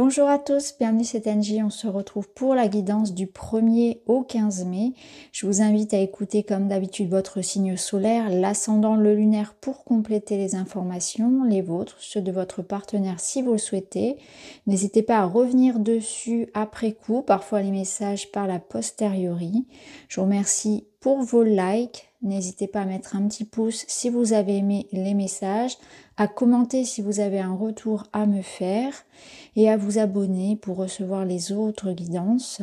Bonjour à tous, bienvenue c'est Angie, on se retrouve pour la guidance du 1er au 15 mai. Je vous invite à écouter comme d'habitude votre signe solaire, l'ascendant, le lunaire pour compléter les informations, les vôtres, ceux de votre partenaire si vous le souhaitez. N'hésitez pas à revenir dessus après coup, parfois les messages par la posteriori. Je vous remercie pour vos likes. N'hésitez pas à mettre un petit pouce si vous avez aimé les messages, à commenter si vous avez un retour à me faire et à vous abonner pour recevoir les autres guidances.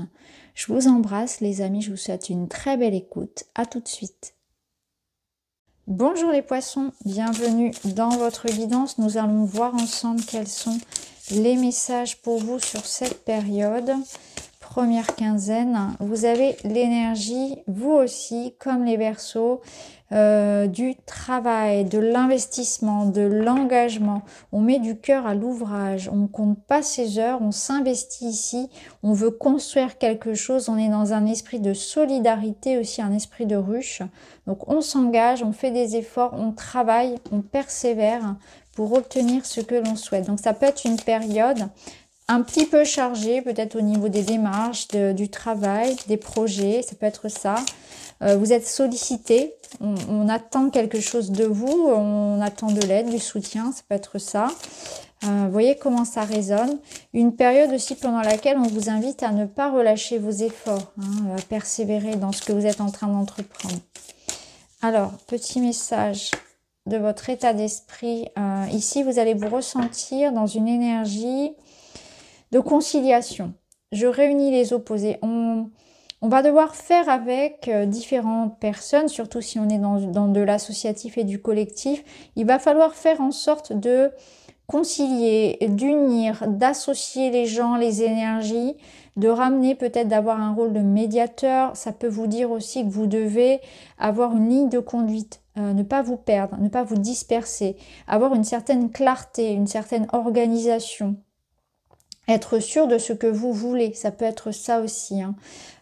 Je vous embrasse les amis, je vous souhaite une très belle écoute. À tout de suite. Bonjour les poissons, bienvenue dans votre guidance. Nous allons voir ensemble quels sont les messages pour vous sur cette période. Première quinzaine, vous avez l'énergie, vous aussi, comme les Verseaux, du travail, de l'investissement, de l'engagement. On met du cœur à l'ouvrage, on ne compte pas ses heures, on s'investit ici, on veut construire quelque chose, on est dans un esprit de solidarité, aussi un esprit de ruche. Donc on s'engage, on fait des efforts, on travaille, on persévère pour obtenir ce que l'on souhaite. Donc ça peut être une période un petit peu chargé, peut-être au niveau des démarches, du travail, des projets, ça peut être ça. Vous êtes sollicité, on attend quelque chose de vous, on attend de l'aide, du soutien, ça peut être ça. Vous voyez comment ça résonne. Une période aussi pendant laquelle on vous invite à ne pas relâcher vos efforts, à persévérer dans ce que vous êtes en train d'entreprendre. Alors, petit message de votre état d'esprit. Ici, vous allez vous ressentir dans une énergie de conciliation. Je réunis les opposés. On va devoir faire avec différentes personnes, surtout si on est dans de l'associatif et du collectif. Il va falloir faire en sorte de concilier, d'unir, d'associer les gens, les énergies, de ramener peut-être d'avoir un rôle de médiateur. Ça peut vous dire aussi que vous devez avoir une ligne de conduite, ne pas vous perdre, ne pas vous disperser, avoir une certaine clarté, une certaine organisation. Être sûr de ce que vous voulez, ça peut être ça aussi,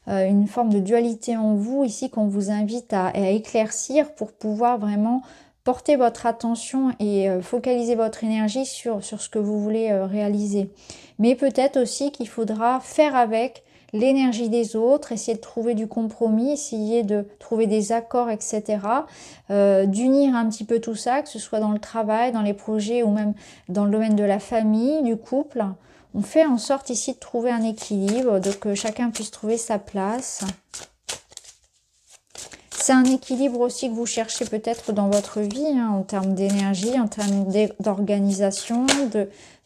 une forme de dualité en vous ici qu'on vous invite à éclaircir pour pouvoir vraiment porter votre attention et focaliser votre énergie sur ce que vous voulez réaliser. Mais peut-être aussi qu'il faudra faire avec l'énergie des autres, essayer de trouver du compromis, essayer de trouver des accords, etc. D'unir un petit peu tout ça, que ce soit dans le travail, dans les projets ou même dans le domaine de la famille, du couple. On fait en sorte ici de trouver un équilibre, de que chacun puisse trouver sa place. C'est un équilibre aussi que vous cherchez peut-être dans votre vie, en termes d'énergie, en termes d'organisation,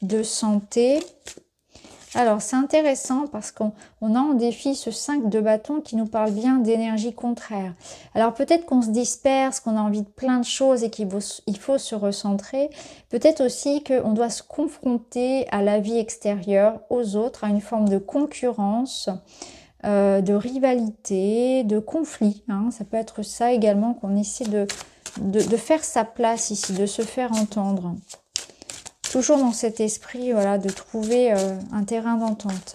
de santé. Alors, c'est intéressant parce qu'on a en défi ce 5 de bâton qui nous parle bien d'énergie contraire. Alors, peut-être qu'on se disperse, qu'on a envie de plein de choses et qu'il faut se recentrer. Peut-être aussi qu'on doit se confronter à la vie extérieure, aux autres, à une forme de concurrence, de rivalité, de conflit. Ça peut être ça également, qu'on essaie de faire sa place ici, de se faire entendre. Toujours dans cet esprit, voilà, de trouver un terrain d'entente.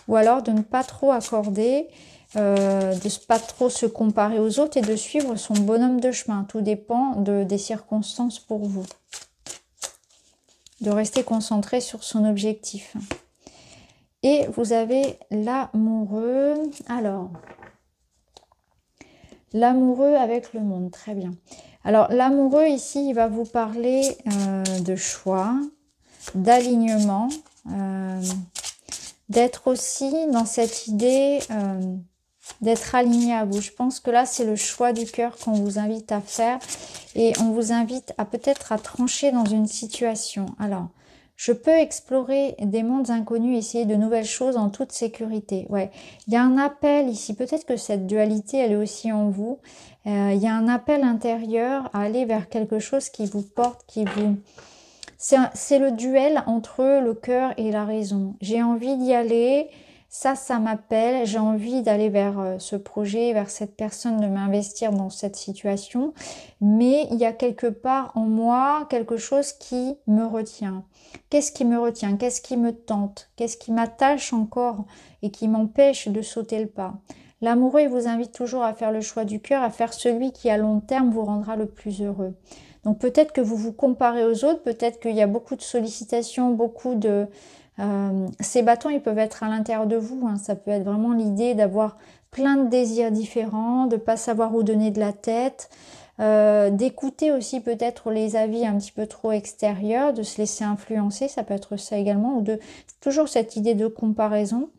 Ou alors de ne pas trop accorder, de ne pas trop se comparer aux autres et de suivre son bonhomme de chemin. Tout dépend des circonstances pour vous. De rester concentré sur son objectif. Et vous avez l'amoureux. Alors, l'amoureux avec le monde, très bien. Alors, l'amoureux, ici, il va vous parler de choix, d'alignement, d'être aussi dans cette idée d'être aligné à vous. Je pense que là, c'est le choix du cœur qu'on vous invite à faire et on vous invite à peut-être à trancher dans une situation. Alors, je peux explorer des mondes inconnus, essayer de nouvelles choses en toute sécurité. Ouais, il y a un appel ici. Peut-être que cette dualité, elle est aussi en vous. Il y a un appel intérieur à aller vers quelque chose qui vous porte, qui vous... C'est le duel entre le cœur et la raison. J'ai envie d'y aller, ça m'appelle. J'ai envie d'aller vers ce projet, vers cette personne, de m'investir dans cette situation. Mais il y a quelque part en moi quelque chose qui me retient. Qu'est-ce qui me retient? Qu'est-ce qui me tente? Qu'est-ce qui m'attache encore et qui m'empêche de sauter le pas? L'amoureux, il vous invite toujours à faire le choix du cœur, à faire celui qui à long terme vous rendra le plus heureux. Donc peut-être que vous vous comparez aux autres, peut-être qu'il y a beaucoup de sollicitations, beaucoup de Ces bâtons, ils peuvent être à l'intérieur de vous, hein. Ça peut être vraiment l'idée d'avoir plein de désirs différents, de pas savoir où donner de la tête, d'écouter aussi peut-être les avis un petit peu trop extérieurs, de se laisser influencer, ça peut être ça également, ou de toujours cette idée de comparaison.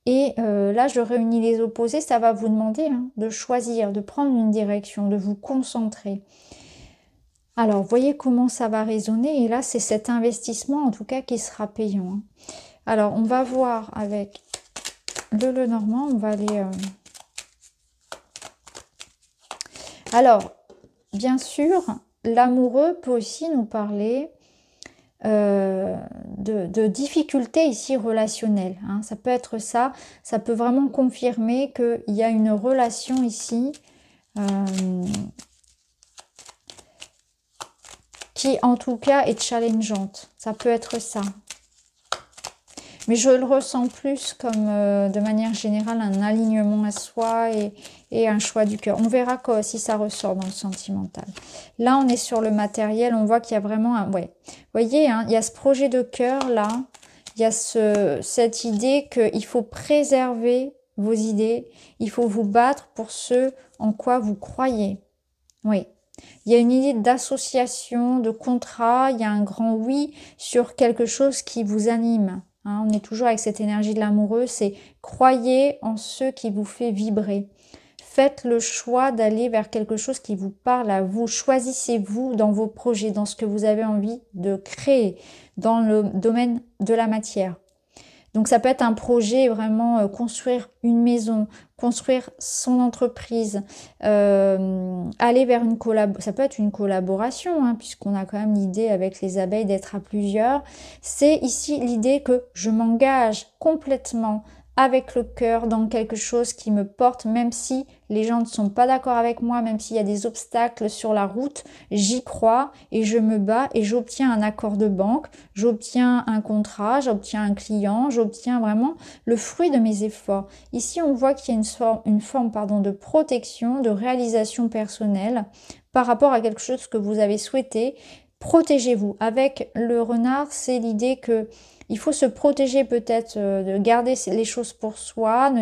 Et là, je réunis les opposés, ça va vous demander de choisir, de prendre une direction, de vous concentrer. Alors, voyez comment ça va résonner, et là, c'est cet investissement, en tout cas, qui sera payant. Alors, on va voir avec le Lenormand, on va aller... Alors, bien sûr, l'amoureux peut aussi nous parler de difficultés ici relationnelles. Hein. Ça peut être ça, ça peut vraiment confirmer qu'il y a une relation ici qui en tout cas est challengeante. Ça peut être ça. Mais je le ressens plus comme de manière générale un alignement à soi et un choix du cœur. On verra quoi, si ça ressort dans le sentimental. Là, on est sur le matériel, on voit qu'il y a vraiment un... Ouais. Vous voyez, hein, il y a ce projet de cœur là, il y a cette idée qu'il faut préserver vos idées, il faut vous battre pour ce en quoi vous croyez. Oui. Il y a une idée d'association, de contrat, il y a un grand oui sur quelque chose qui vous anime. Hein, on est toujours avec cette énergie de l'amoureux, c'est croyez en ce qui vous fait vibrer. Faites le choix d'aller vers quelque chose qui vous parle à vous. Choisissez-vous dans vos projets, dans ce que vous avez envie de créer, dans le domaine de la matière. Donc ça peut être un projet vraiment construire une maison, construire son entreprise, aller vers une collaboration. Ça peut être une collaboration, hein, puisqu'on a quand même l'idée avec les abeilles d'être à plusieurs. C'est ici l'idée que je m'engage complètement avec le cœur dans quelque chose qui me porte, même si les gens ne sont pas d'accord avec moi, même s'il y a des obstacles sur la route, j'y crois et je me bats et j'obtiens un accord de banque, j'obtiens un contrat, j'obtiens un client, j'obtiens vraiment le fruit de mes efforts. Ici, on voit qu'il y a une forme de protection, de réalisation personnelle par rapport à quelque chose que vous avez souhaité. Protégez-vous. Avec le renard, c'est l'idée que il faut se protéger peut-être, de garder les choses pour soi.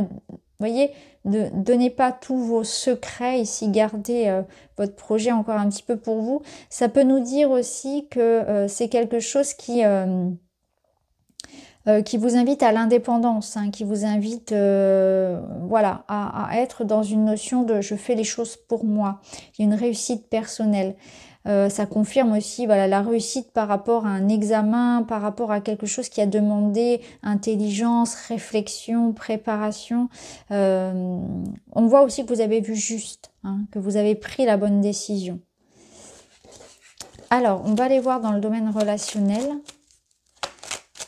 Voyez, ne donnez pas tous vos secrets ici, gardez votre projet encore un petit peu pour vous. Ça peut nous dire aussi que c'est quelque chose qui vous invite à l'indépendance, hein, qui vous invite voilà, à être dans une notion de je fais les choses pour moi. Il y a une réussite personnelle. Ça confirme aussi voilà, la réussite par rapport à un examen, par rapport à quelque chose qui a demandé intelligence, réflexion, préparation. On voit aussi que vous avez vu juste, hein, que vous avez pris la bonne décision. Alors, on va aller voir dans le domaine relationnel.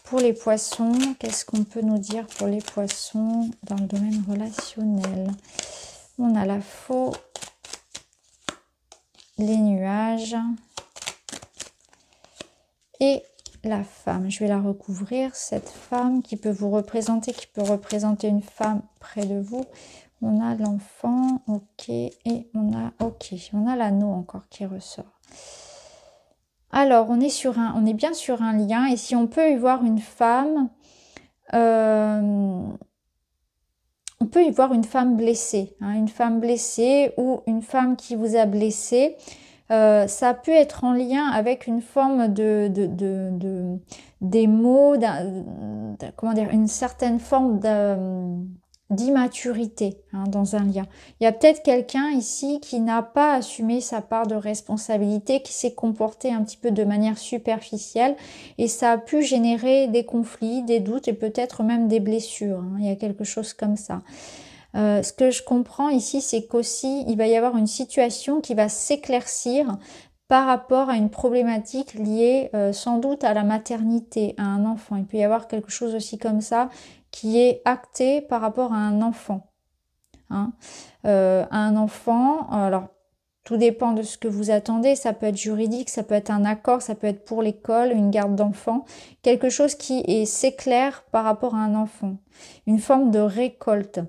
Pour les poissons, qu'est-ce qu'on peut nous dire pour les poissons dans le domaine relationnel? On a la faux, les nuages et la femme. Je vais la recouvrir, cette femme qui peut vous représenter, qui peut représenter une femme près de vous. On a l'enfant, ok, et on a l'anneau encore qui ressort. Alors, on est bien sur un lien, et si on peut y voir une femme, on peut y voir une femme blessée, hein, une femme blessée ou une femme qui vous a blessé. Ça peut être en lien avec une forme des mots, comment dire, une certaine forme d'immaturité, hein, dans un lien. Il y a peut-être quelqu'un ici qui n'a pas assumé sa part de responsabilité, qui s'est comporté un petit peu de manière superficielle et ça a pu générer des conflits, des doutes et peut-être même des blessures, hein. Il y a quelque chose comme ça. Ce que je comprends ici, c'est qu'aussi il va y avoir une situation qui va s'éclaircir par rapport à une problématique liée sans doute à la maternité, à un enfant. Il peut y avoir quelque chose aussi comme ça qui est acté par rapport à un enfant. Hein. Un enfant, alors tout dépend de ce que vous attendez, ça peut être juridique, ça peut être un accord, ça peut être pour l'école, une garde d'enfant, quelque chose qui s'éclaire par rapport à un enfant, une forme de récolte.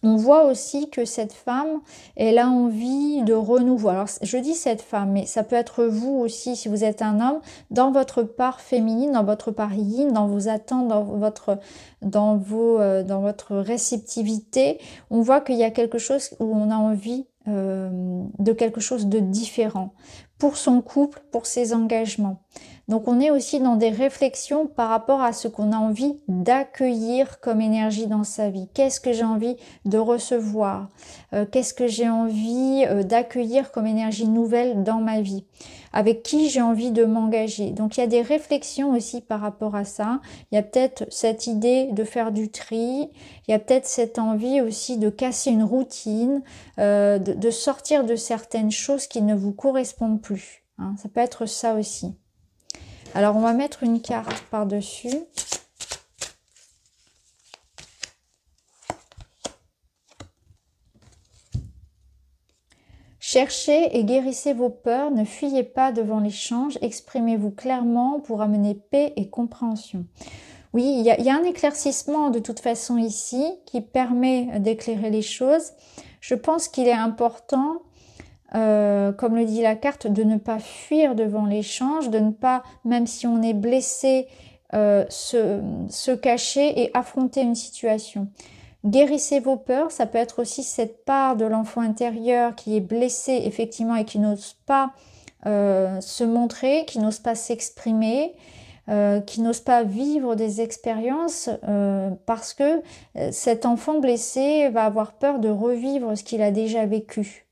On voit aussi que cette femme, elle a envie de renouveau. Alors, je dis cette femme, mais ça peut être vous aussi, si vous êtes un homme, dans votre part féminine, dans votre part yin, dans vos attentes, dans votre réceptivité. On voit qu'il y a quelque chose où on a envie de quelque chose de différent pour son couple, pour ses engagements. Donc on est aussi dans des réflexions par rapport à ce qu'on a envie d'accueillir comme énergie dans sa vie. Qu'est-ce que j'ai envie de recevoir? Qu'est-ce que j'ai envie d'accueillir comme énergie nouvelle dans ma vie? Avec qui j'ai envie de m'engager? Donc il y a des réflexions aussi par rapport à ça. Il y a peut-être cette idée de faire du tri. Il y a peut-être cette envie aussi de casser une routine, de sortir de certaines choses qui ne vous correspondent plus. Hein. Ça peut être ça aussi. Alors, on va mettre une carte par-dessus. Cherchez et guérissez vos peurs, ne fuyez pas devant l'échange, exprimez-vous clairement pour amener paix et compréhension. Oui, il y a un éclaircissement de toute façon ici qui permet d'éclairer les choses. Je pense qu'il est important, comme le dit la carte, de ne pas fuir devant l'échange, de ne pas, même si on est blessé, se cacher et affronter une situation. Guérissez vos peurs, ça peut être aussi cette part de l'enfant intérieur qui est blessé effectivement et qui n'ose pas se montrer, qui n'ose pas s'exprimer, qui n'ose pas vivre des expériences parce que cet enfant blessé va avoir peur de revivre ce qu'il a déjà vécu.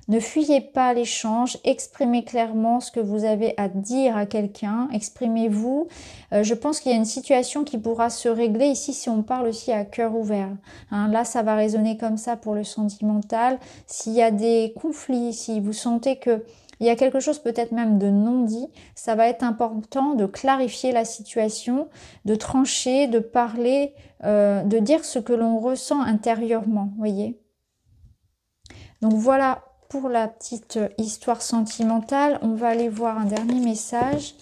Ne fuyez pas l'échange, exprimez clairement ce que vous avez à dire à quelqu'un, exprimez-vous. Je pense qu'il y a une situation qui pourra se régler ici si on parle aussi à cœur ouvert. Hein, là, ça va résonner comme ça pour le sentimental. S'il y a des conflits, si vous sentez que il y a quelque chose peut-être même de non dit, ça va être important de clarifier la situation, de trancher, de parler, de dire ce que l'on ressent intérieurement, voyez. Donc voilà pour la petite histoire sentimentale. On va aller voir un dernier message.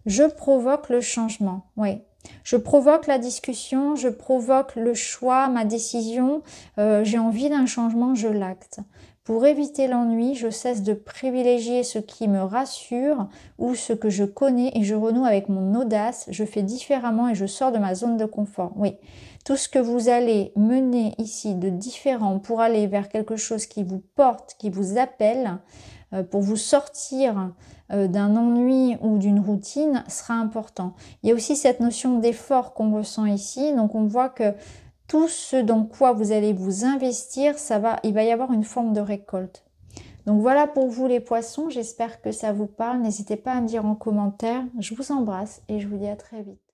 Je provoque le changement, oui. Je provoque la discussion, je provoque le choix, ma décision. J'ai envie d'un changement, je l'acte. Pour éviter l'ennui, je cesse de privilégier ce qui me rassure ou ce que je connais et je renoue avec mon audace. Je fais différemment et je sors de ma zone de confort. Oui, tout ce que vous allez mener ici de différent pour aller vers quelque chose qui vous porte, qui vous appelle, pour vous sortir d'un ennui ou d'une routine sera important. Il y a aussi cette notion d'effort qu'on ressent ici. Donc on voit que tout ce dans quoi vous allez vous investir, il va y avoir une forme de récolte. Donc voilà pour vous les poissons, j'espère que ça vous parle. N'hésitez pas à me dire en commentaire. Je vous embrasse et je vous dis à très vite.